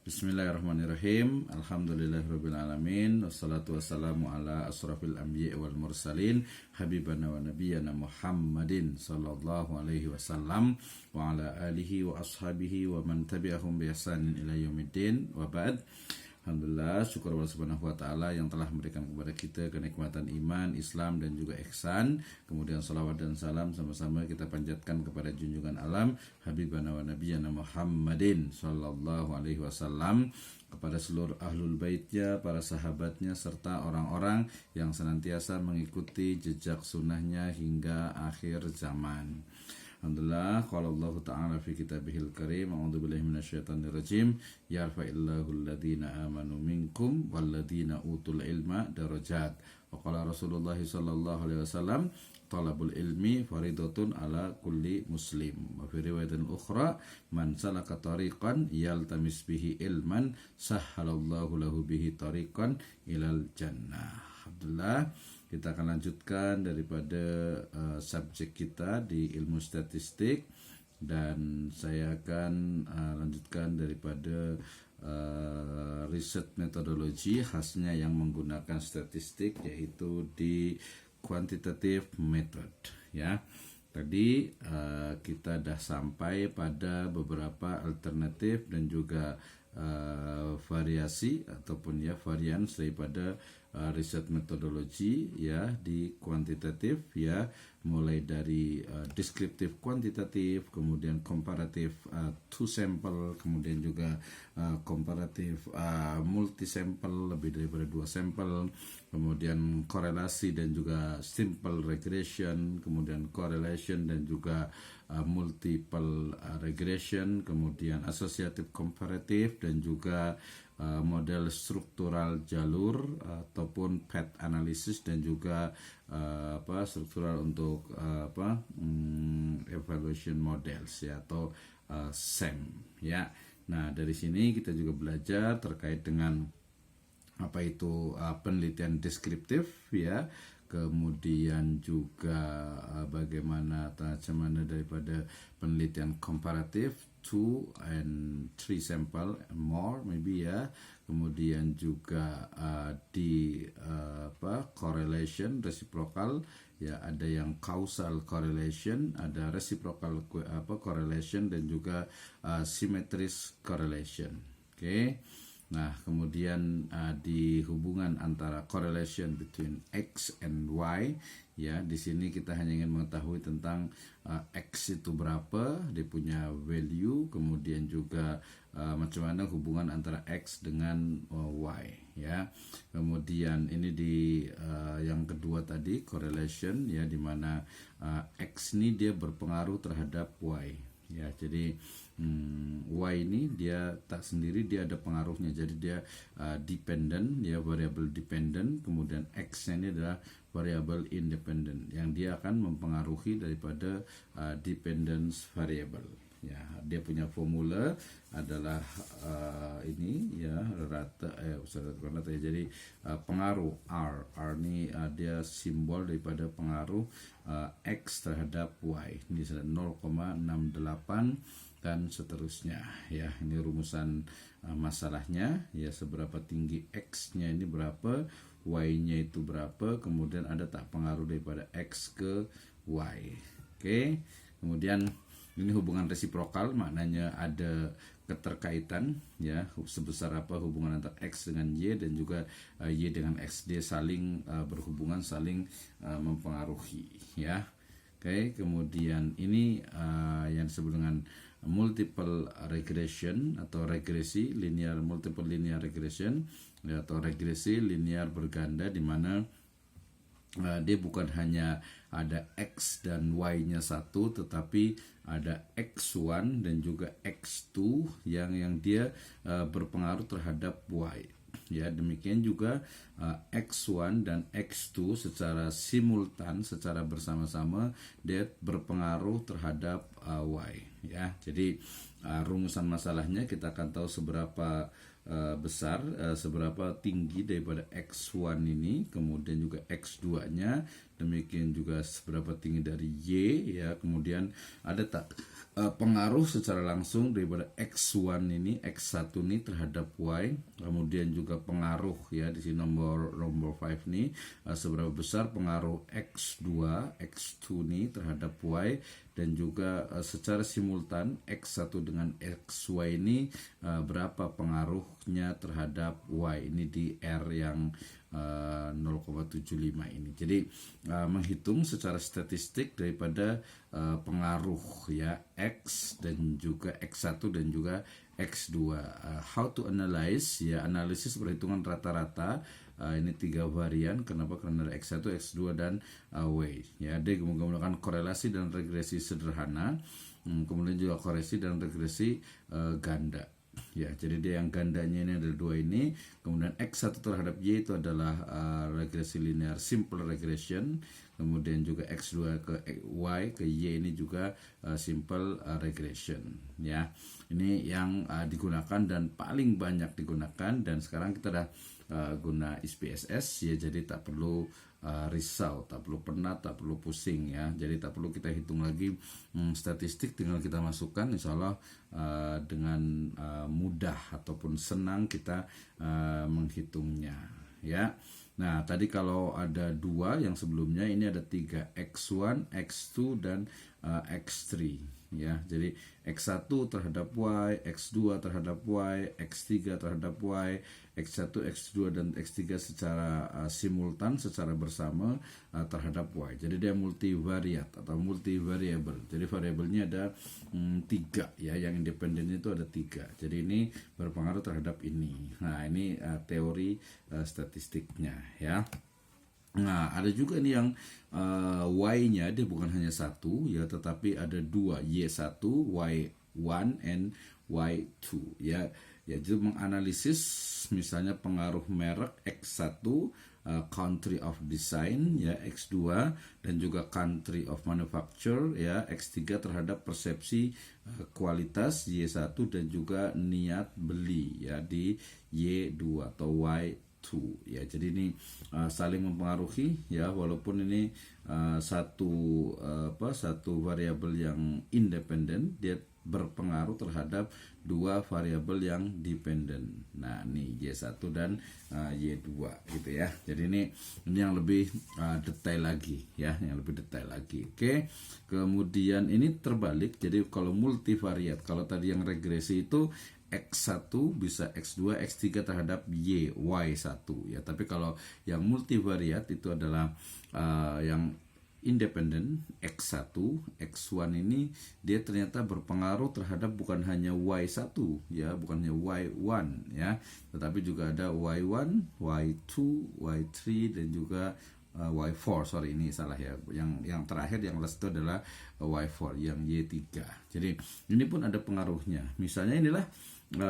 Bismillahirrahmanirrahim. Alhamdulillahirrabbilalamin. Wassalatu wassalamu ala asrafil anbiya wal mursalin habibana wa nabiyyana Muhammadin sallallahu alaihi wasallam wa ala alihi wa ashabihi wa man tabi'ahum bi ihsanin ila yaumiddin. Wa ba'd. Alhamdulillah, syukur Allah Subhanahu wa taala yang telah memberikan kepada kita kenikmatan iman, Islam dan juga ihsan. Kemudian salawat dan salam sama-sama kita panjatkan kepada junjungan alam habibana wa nabiyyana Muhammadin sallallahu alaihi wasallam, kepada seluruh ahlul baitnya, para sahabatnya serta orang-orang yang senantiasa mengikuti jejak sunnahnya hingga akhir zaman. Alhamdulillah, qala Allah Ta'ala fi kitabihil karim, a'udzu billahi minasyaitonir rajim, yarfa'illahu alladhina amanu minkum walladhina utul ilma darajat. Wa qala Rasulullah sallallahu alaihi wasallam, talabul ilmi faridatun ala kulli muslim. Wa fi riwayatin ukhra, man salaka tariqan yaltamis bihi ilman sahhalallahu lahu bihi tariqan ilal jannah. Alhamdulillah, kita akan lanjutkan daripada subjek kita di ilmu statistik, dan saya akan lanjutkan daripada riset metodologi khasnya yang menggunakan statistik, yaitu di quantitative method. Ya, tadi kita dah sampai pada beberapa alternatif dan juga variasi ataupun varian daripada riset metodologi di kuantitatif, mulai dari deskriptif kuantitatif, kemudian komparatif two sample, kemudian juga komparatif multi sample, lebih daripada 2 sampel, kemudian korelasi dan juga simple regression, kemudian correlation dan juga multiple regression, kemudian associative comparative dan juga model struktural jalur ataupun path analysis, dan juga struktural untuk evaluation models atau SEM Nah, dari sini kita juga belajar terkait dengan apa itu penelitian deskriptif, kemudian juga bagaimana daripada penelitian komparatif 2 and 3 sampel and more maybe, kemudian juga di correlation reciprocal, ada yang causal correlation, ada reciprocal correlation dan juga symmetris correlation. Nah, kemudian di hubungan antara correlation between X and Y, di sini kita hanya ingin mengetahui tentang X itu berapa, dia punya value, kemudian juga macam mana hubungan antara X dengan Y, Kemudian ini di yang kedua tadi correlation, di mana X ini dia berpengaruh terhadap Y. Jadi Y ini dia tak sendiri, dia ada pengaruhnya. Jadi dia dependent, variable dependent. Kemudian X-nya ini adalah variable independent, yang dia akan mempengaruhi daripada dependence variable. Dia punya formula adalah ini rata jadi pengaruh R ini dia simbol daripada pengaruh X terhadap Y. Ini 0,68 dan seterusnya. Ini rumusan masalahnya, seberapa tinggi X-nya ini berapa, Y-nya itu berapa, kemudian ada tak pengaruh daripada X ke Y. Kemudian ini hubungan resiprokal, maknanya ada keterkaitan, sebesar apa hubungan antara X dengan Y, dan juga Y dengan X, dia saling berhubungan, saling mempengaruhi. Kemudian ini yang disebut dengan multiple regression atau regresi linear, multiple linear regression, atau regresi linear berganda, di mana dia bukan hanya ada X dan Y-nya satu, tetapi ada X1 dan juga X2 yang dia berpengaruh terhadap Y. Demikian juga X1 dan X2 secara simultan, secara bersama-sama dia berpengaruh terhadap Y. Jadi rumusan masalahnya kita akan tahu seberapa besar, seberapa tinggi daripada X1 ini, kemudian juga X2-nya, demikian juga seberapa tinggi dari Y, kemudian ada tak pengaruh secara langsung daripada X1 ini, X1 ini terhadap Y, kemudian juga pengaruh ya di sini nomor 5 nih, seberapa besar pengaruh X2 ini terhadap Y, dan juga secara simultan X1 dengan XY ini berapa pengaruhnya terhadap Y ini di R yang 0,75 ini. Jadi menghitung secara statistik daripada pengaruh ya X dan juga X1 dan juga X2. How to analyze ya, analisis perhitungan rata-rata. Ini 3 varian. Kenapa? Karena ada X1, X2 dan Y. Ya, dia menggunakan korelasi dan regresi sederhana. Kemudian juga korelasi dan regresi ganda. Ya, jadi dia yang gandanya ini ada 2 ini. Kemudian X1 terhadap Y itu adalah regresi linear simple regression. Kemudian juga X2 ke Y ke Y ini juga simple regression. Ya, ini yang digunakan dan paling banyak digunakan. Dan sekarang kita udah guna SPSS ya, jadi tak perlu risau, tak perlu penat, tak perlu pusing ya. Jadi tak perlu kita hitung lagi statistik, tinggal kita masukkan, insya Allah dengan mudah ataupun senang kita menghitungnya ya. Nah, tadi kalau ada 2 yang sebelumnya, ini ada 3, X1, X2 dan X3 ya. Jadi X1 terhadap Y, X2 terhadap Y, X3 terhadap Y, X1, X2 dan X3 secara simultan, secara bersama terhadap Y. Jadi dia multivariat atau multivariable. Jadi variabelnya ada 3 ya, yang independen itu ada 3. Jadi ini berpengaruh terhadap ini. Nah, ini teori statistiknya ya. Nah, ada juga nih yang Y-nya dia bukan hanya 1 ya, tetapi ada 2, Y1, Y1 and Y2 ya. Ya, jadi menganalisis misalnya pengaruh merek X1, country of design ya, X2 dan juga country of manufacture ya, X3 terhadap persepsi kualitas Y1 dan juga niat beli ya di Y2 atau Y2 ya. Jadi ini saling mempengaruhi ya, walaupun ini satu variabel yang independen, dia berpengaruh terhadap 2 variabel yang dependen. Nah, ini Y1 dan Y2 gitu ya. Jadi ini yang lebih detail lagi ya, yang lebih detail lagi. Oke. Kemudian ini terbalik. Jadi kalau multivariat, kalau tadi yang regresi itu X1 bisa X2, X3 terhadap Y1 ya. Tapi kalau yang multivariat itu adalah yang independen X1, X1 ini dia ternyata berpengaruh terhadap bukan hanya Y1 ya, bukan hanya Y1 ya, tetapi juga ada Y1, Y2, Y3 dan juga Y4. Sorry, ini salah ya. Yang terakhir yang last itu adalah Y4, yang Y3. Jadi ini pun ada pengaruhnya. Misalnya inilah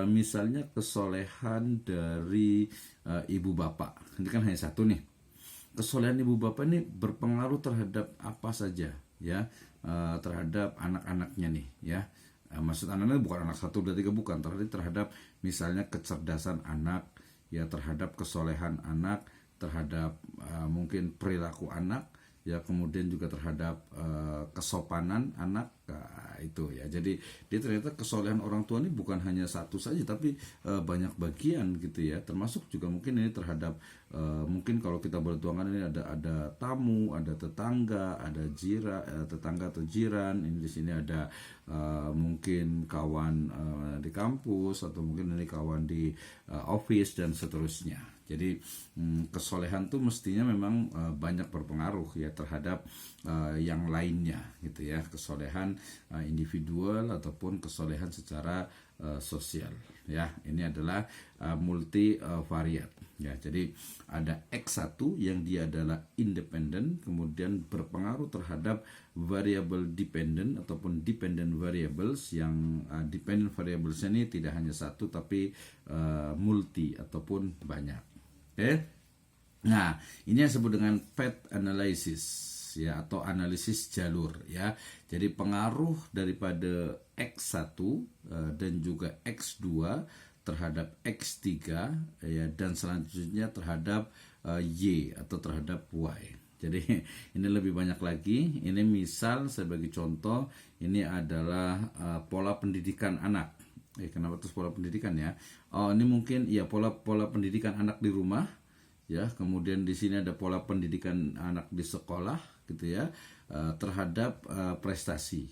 misalnya kesolehan dari ibu bapak. Ini kan hanya 1 nih. Kesolehan ibu bapak ini berpengaruh terhadap apa saja ya, terhadap anak-anaknya nih ya. Maksud anaknya bukan anak 1, 2, 3, bukan, terhadap misalnya kecerdasan anak ya, terhadap kesolehan anak, terhadap mungkin perilaku anak ya, kemudian juga terhadap kesopanan anak. Itu ya. Jadi dia ternyata kesolehan orang tua ini bukan hanya 1 saja, tapi banyak bagian gitu ya. Termasuk juga mungkin ini terhadap mungkin kalau kita bertuangan ini ada tamu, ada tetangga, ada tetangga atau jiran. Ini di sini ada mungkin kawan di kampus, atau mungkin ini kawan di office dan seterusnya. Jadi kesolehan tuh mestinya memang banyak berpengaruh ya terhadap yang lainnya gitu ya, kesolehan individual ataupun kesolehan secara sosial ya. Ini adalah multivariat ya. Jadi ada X1 yang dia adalah independen, kemudian berpengaruh terhadap variable dependent ataupun dependent variables, yang dependent variables ini tidak hanya 1 tapi multi ataupun banyak. Oke. Nah, ini yang disebut dengan path analysis ya, atau analisis jalur ya. Jadi pengaruh daripada X1 dan juga X2 terhadap X3 ya, dan selanjutnya terhadap Y atau terhadap Y. Jadi ini lebih banyak lagi. Ini misal sebagai contoh, ini adalah pola pendidikan anak. Kenapa terus pola pendidikan ya? Oh, ini mungkin ya pola pendidikan anak di rumah ya. Kemudian di sini ada pola pendidikan anak di sekolah gitu ya, terhadap prestasi.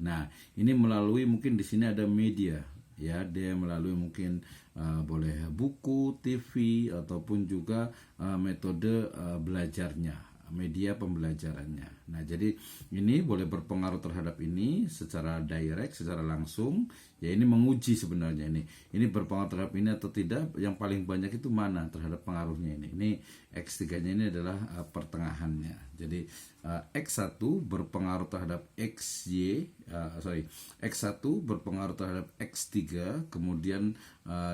Nah, ini melalui mungkin di sini ada media ya, dia melalui mungkin boleh buku, TV ataupun juga metode belajarnya, media pembelajarannya. Nah, jadi ini boleh berpengaruh terhadap ini secara direct, secara langsung. Ya, ini menguji sebenarnya ini. Ini berpengaruh terhadap ini atau tidak? Yang paling banyak itu mana terhadap pengaruhnya ini? Ini X3-nya ini adalah pertengahannya. Jadi X1 berpengaruh terhadap X1 berpengaruh terhadap X3, kemudian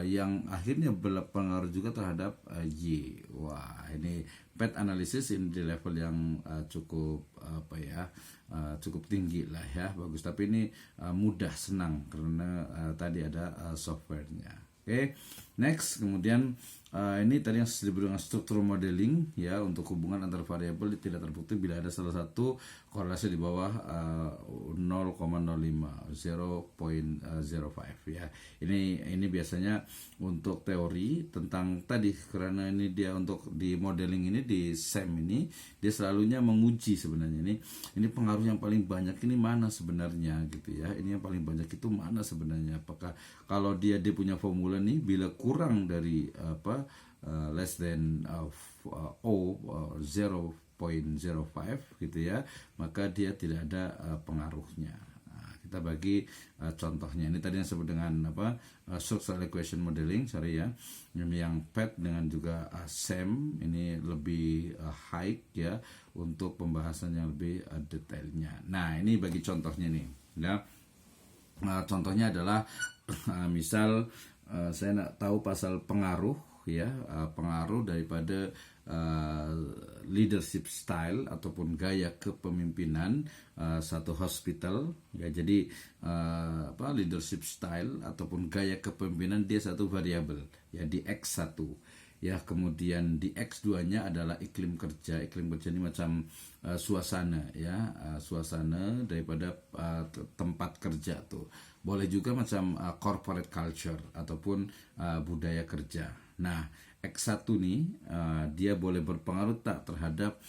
yang akhirnya berpengaruh juga terhadap Y. Wah, ini PET analysis ini di level yang cukup cukup tinggi lah ya, bagus. Tapi ini mudah, senang karena tadi ada softwarenya. Oke, next. Kemudian ini tadi yang disebut dengan struktur modeling ya, untuk hubungan antar variabel tidak terbukti bila ada salah satu korelasi di bawah 0,05 0.05 ya. Ini biasanya untuk teori tentang tadi, karena ini dia untuk di modeling ini di SEM ini dia selalunya menguji sebenarnya ini pengaruh yang paling banyak ini mana sebenarnya gitu ya. Ini yang paling banyak itu mana sebenarnya? Apakah kalau dia punya formula nih, bila kurang dari less than 0.05 gitu ya, maka dia tidak ada pengaruhnya. Nah, kita bagi contohnya. Ini tadi yang disebut dengan structural equation modeling, ya. Yang PET dengan juga SEM ini lebih high ya, untuk pembahasan yang lebih detailnya. Nah, ini bagi contohnya nih ya. Contohnya adalah misal saya nak tahu pasal pengaruh ya, pengaruh daripada leadership style ataupun gaya kepemimpinan satu hospital ya. Jadi leadership style ataupun gaya kepemimpinan dia satu variabel ya di X1 ya. Kemudian di X2-nya adalah iklim kerja. Iklim kerja ini macam suasana ya, suasana daripada tempat kerja tuh. Boleh juga macam corporate culture ataupun budaya kerja. Nah, X1 nih dia boleh berpengaruh tak terhadap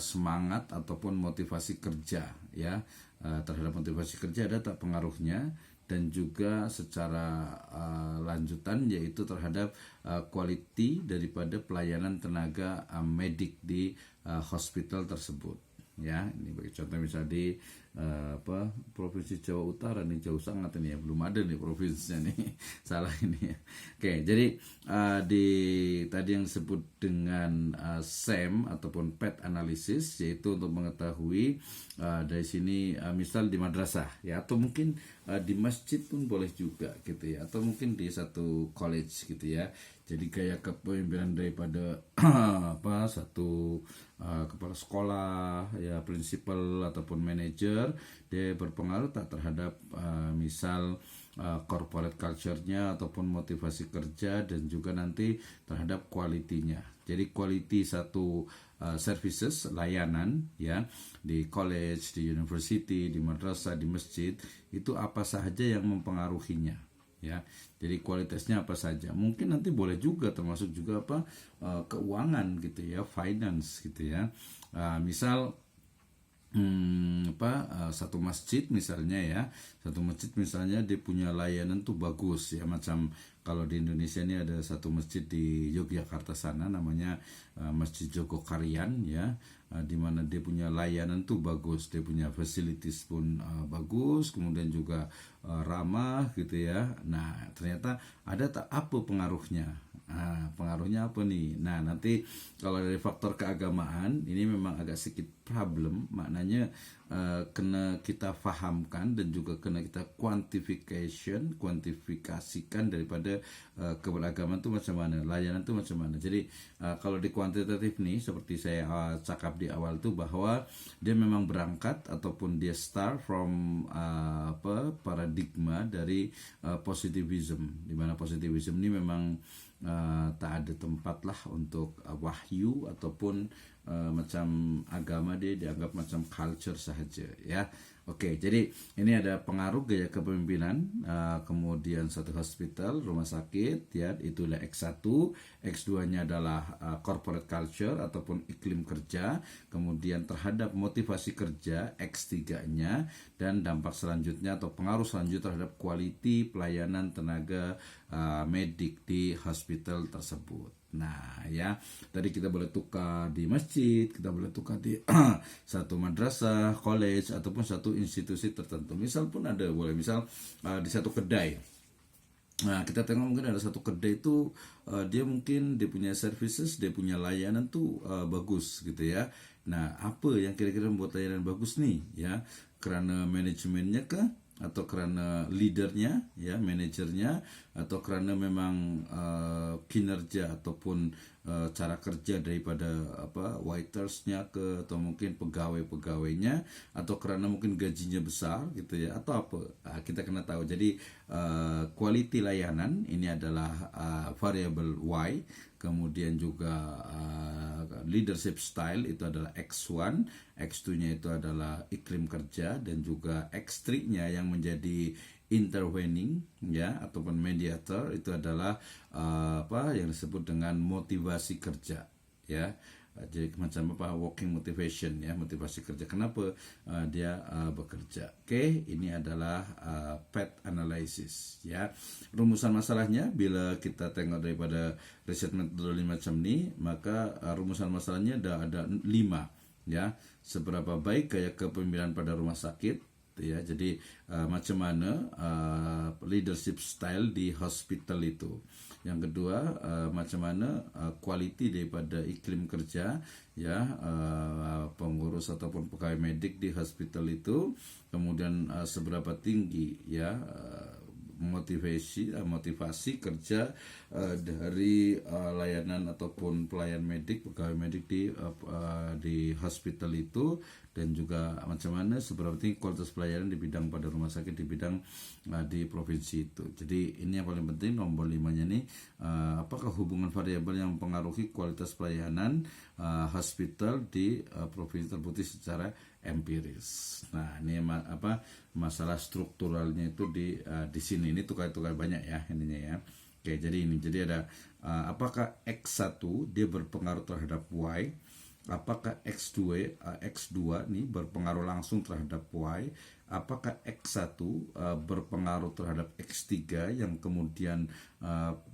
semangat ataupun motivasi kerja ya. Terhadap motivasi kerja ada tak pengaruhnya, dan juga secara lanjutan yaitu terhadap quality daripada pelayanan tenaga medik di hospital tersebut ya. Ini bagi contoh misalnya di Provinsi Jawa Utara nih, jauh sangat ini ya, belum ada nih provinsinya nih salah ini ya. Oke, jadi di tadi yang disebut dengan SEM ataupun PET analysis, yaitu untuk mengetahui dari sini misal di madrasah ya, atau mungkin di masjid pun boleh juga gitu ya, atau mungkin di satu college gitu ya. Jadi gaya kepemimpinan daripada satu kepala sekolah ya, prinsipal ataupun manajer, dia berpengaruh tak terhadap misal corporate culture-nya ataupun motivasi kerja, dan juga nanti terhadap quality-nya. Jadi quality satu services, layanan ya, di college, di university, di madrasah, di masjid, itu apa sahaja yang mempengaruhinya ya. Jadi kualitasnya apa saja. Mungkin nanti boleh juga termasuk juga keuangan gitu ya, finance gitu ya. Misal satu masjid misalnya ya, satu masjid misalnya dia punya layanan tuh bagus ya, macam kalau di Indonesia ini ada satu masjid di Yogyakarta sana namanya Masjid Jogokarian ya, di mana dia punya layanan tuh bagus, dia punya facilities pun bagus, kemudian juga ramah gitu ya. Nah, ternyata ada tak apa pengaruhnya? Pengaruhnya apa nih? Nah, nanti kalau dari faktor keagamaan ini memang agak sedikit problem, maknanya kena kita fahamkan dan juga kena kita kuantifikasikan daripada keberagaman itu macam mana, layanan itu macam mana. Jadi kalau di kuantitatif nih, seperti saya cakap di awal tuh, bahwa dia memang berangkat ataupun dia start from paradigma dari positivism, di mana positivism ini memang tak ada tempat lah untuk wahyu ataupun macam agama, dia dianggap macam culture sahaja ya. Oke, jadi ini ada pengaruh gaya kepemimpinan, kemudian satu hospital, rumah sakit, ya itulah X1, X2-nya adalah corporate culture ataupun iklim kerja, kemudian terhadap motivasi kerja X3-nya, dan dampak selanjutnya atau pengaruh selanjutnya terhadap quality pelayanan tenaga medik di hospital tersebut. Nah ya, tadi kita boleh tukar di masjid, kita boleh tukar di satu madrasah, college, ataupun satu institusi tertentu. Misal pun ada, boleh misal di satu kedai. Nah kita tengok mungkin ada satu kedai itu dia mungkin dia punya services, dia punya layanan tuh bagus gitu ya. Nah apa yang kira-kira membuat layanan bagus nih ya? Karena manajemennya kah? Atau karena leadernya, ya manajernya, atau karena memang kinerja ataupun cara kerja daripada waitersnya ke, atau mungkin pegawai-pegawainya, atau karena mungkin gajinya besar gitu ya, atau apa, kita kena tahu. Jadi quality layanan ini adalah variable Y, kemudian juga leadership style itu adalah X1, X2-nya itu adalah iklim kerja, dan juga X3-nya yang menjadi intervening ya ataupun mediator itu adalah yang disebut dengan motivasi kerja ya. Jadi macam working motivation ya, motivasi kerja. Kenapa dia bekerja? Oke, ini adalah PET analysis ya. Rumusan masalahnya bila kita tengok daripada riset metodologi macam ni, maka rumusan masalahnya ada 5 ya. Seberapa baik gaya kepemimpinan pada rumah sakit ya. Jadi macam mana leadership style di hospital itu. Yang kedua, macam mana quality daripada iklim kerja ya, pengurus ataupun pegawai medik di hospital itu. Kemudian seberapa tinggi ya motivasi kerja dari layanan ataupun pelayan medik, pegawai medik di hospital itu, dan juga macam mana seberapa tinggi kualitas pelayanan di bidang pada rumah sakit di bidang di provinsi itu. Jadi ini yang paling penting, nomor 5-nya nih, apakah hubungan variabel yang mempengaruhi kualitas pelayanan hospital di provinsi terbukti secara empiris. Nah ini masalah strukturalnya itu di sini. Ini tukar-tukar banyak ya ininya ya. Oke, jadi ini, jadi ada apakah X1 dia berpengaruh terhadap Y, apakah X2 nih berpengaruh langsung terhadap Y, apakah X1 berpengaruh terhadap X3 yang kemudian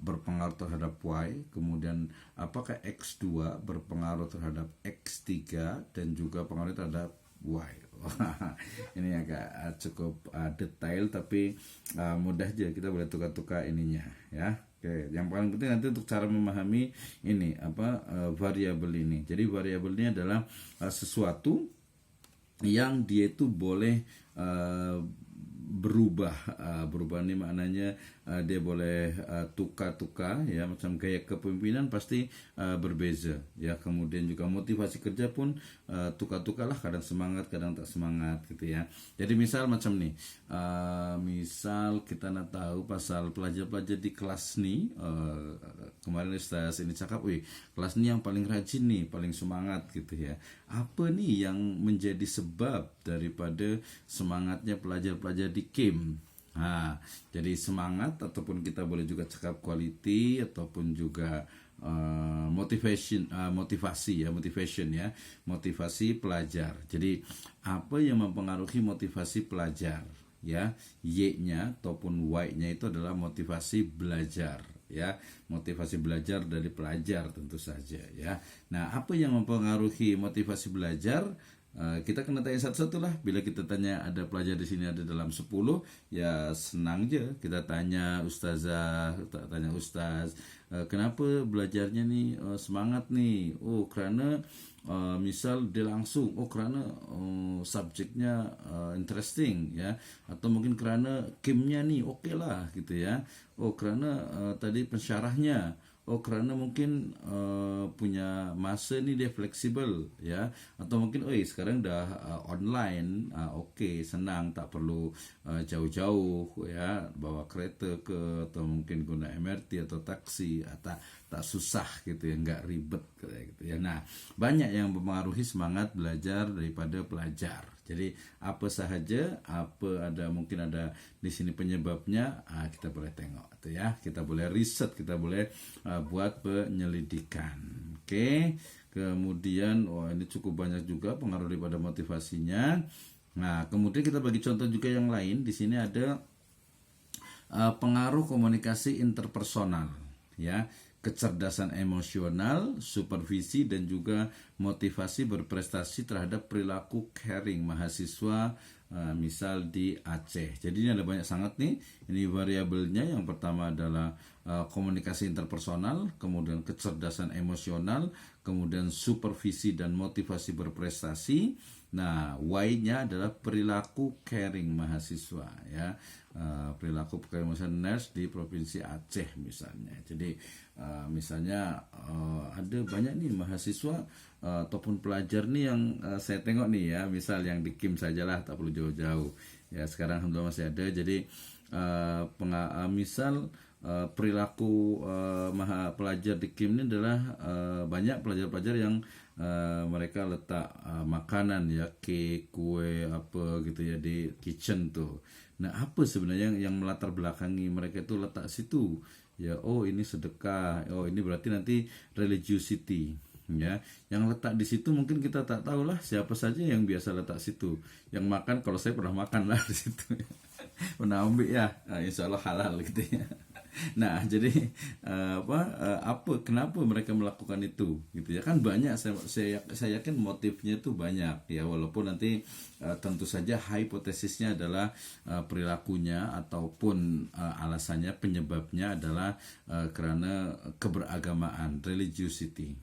berpengaruh terhadap Y, kemudian apakah X2 berpengaruh terhadap X3 dan juga pengaruh terhadap Y. Ini agak cukup detail, tapi mudah aja, kita boleh tukar-tukar ininya ya. Oke, yang paling penting nanti untuk cara memahami ini variabel ini. Jadi variabel ini adalah sesuatu yang dia itu boleh berubah ini maknanya dia boleh tukar-tukar ya, macam gaya kepemimpinan pasti berbeza ya. Kemudian juga motivasi kerja pun tukar-tukar lah, kadang semangat kadang tak semangat gitu ya. Jadi misal macam nih, misal kita nak tahu pasal pelajar-pelajar di kelas nih, kemarin Ustaz ini cakap, kelas ni yang paling rajin nih, paling semangat gitu ya. Apa nih yang menjadi sebab daripada semangatnya pelajar-pelajar di KIM? Jadi semangat, ataupun kita boleh juga cakap quality, ataupun juga motivasi pelajar. Jadi apa yang mempengaruhi motivasi pelajar ya? Y-nya ataupun Y-nya itu adalah motivasi belajar ya, motivasi belajar dari pelajar tentu saja ya. Nah apa yang mempengaruhi motivasi belajar? Kita kena tanya satu-satu lah. Bila kita tanya ada pelajar di sini ada dalam 10, ya senang je. Kita tanya ustazah, tanya ustaz, kenapa belajarnya nih semangat nih? Oh kerana misal dia langsung, kerana subjeknya interesting ya, atau mungkin kerana kimnya nih okey lah gitu ya. Kerana tadi pensyarahnya oh karena mungkin punya masa nih dia fleksibel ya, atau mungkin sekarang udah online, oke, senang, tak perlu jauh-jauh ya bawa kereta ke, atau mungkin guna MRT atau taksi, tak susah gitu ya, nggak ribet kayak gitu ya. Nah, banyak yang mempengaruhi semangat belajar daripada pelajar. Jadi apa sahaja, mungkin ada di sini penyebabnya, kita boleh tengok tuh ya, kita boleh riset, kita boleh buat penyelidikan. Oke. Kemudian ini cukup banyak juga pengaruh daripada motivasinya. Nah, kemudian kita bagi contoh juga yang lain. Di sini ada pengaruh komunikasi interpersonal ya, kecerdasan emosional, supervisi, dan juga motivasi berprestasi terhadap perilaku caring mahasiswa, misal di Aceh. Jadi ini ada banyak sangat nih, ini variabelnya. Yang pertama adalah komunikasi interpersonal, kemudian kecerdasan emosional, kemudian supervisi dan motivasi berprestasi. Nah, Y-nya adalah perilaku caring mahasiswa ya. Perilaku caring mahasiswa di Provinsi Aceh misalnya. Jadi misalnya ada banyak nih mahasiswa ataupun pelajar nih yang saya tengok nih ya, misal yang di KIM sajalah, tak perlu jauh-jauh ya, sekarang alhamdulillah masih ada. Jadi misal perilaku pelajar di KIM ini adalah banyak pelajar-pelajar yang mereka letak makanan ya, cake, kue apa gitu ya di kitchen tuh. Nah, apa sebenarnya yang melatar belakangi mereka itu letak situ ya? Oh, ini sedekah, oh ini berarti nanti religiosity ya. Yang letak di situ mungkin kita tak tahu lah siapa saja yang biasa letak situ, yang makan. Kalau saya pernah makan lah di situ pernah ambil ya, insya Allah halal gitu ya. Nah, jadi kenapa mereka melakukan itu gitu ya, kan banyak, saya yakin motifnya itu banyak ya, walaupun nanti tentu saja hipotesisnya adalah perilakunya ataupun alasannya, penyebabnya adalah karena keberagamaan, religiosity.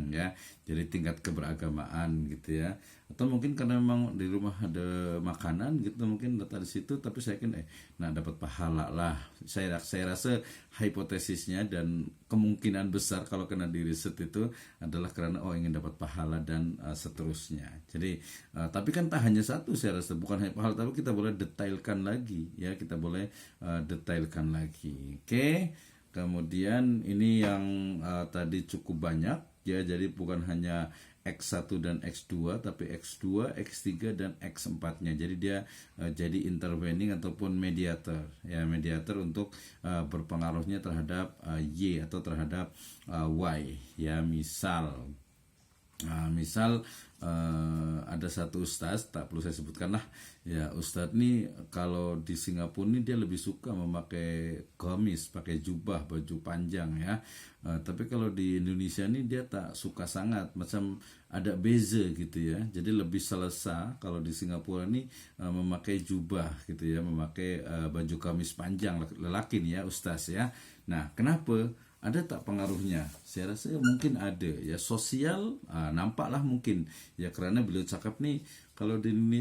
Ya, jadi tingkat keberagamaan gitu ya, atau mungkin karena memang di rumah ada makanan gitu, mungkin letak di situ, tapi saya yakin dapat pahala lah. Saya rasa hipotesisnya dan kemungkinan besar kalau kena di riset itu adalah karena ingin dapat pahala dan seterusnya. Jadi tapi kan tak hanya satu, saya rasa bukan hanya pahala, tapi kita boleh detailkan lagi ya, kita boleh detailkan lagi. Oke. Kemudian ini yang tadi cukup banyak ya, jadi bukan hanya X1 dan X2, tapi X2, X3 dan X4-nya. Jadi dia jadi intervening ataupun mediator ya, mediator untuk berpengaruhnya terhadap Y atau terhadap Y ya. Misal ada satu ustaz, tak perlu saya sebutkan lah ya, ustaz nih kalau di Singapura nih dia lebih suka memakai gamis, pakai jubah, baju panjang ya. Tapi kalau di Indonesia nih dia tak suka sangat, macam ada beza gitu ya. Jadi lebih selesa kalau di Singapura nih memakai jubah gitu ya, memakai baju gamis panjang, lelaki nih ya, ustaz ya. Nah, kenapa? Ada tak pengaruhnya? Saya rasa mungkin ada ya, sosial, nampaklah mungkin ya, karena beliau cakap nih kalau di Indonesia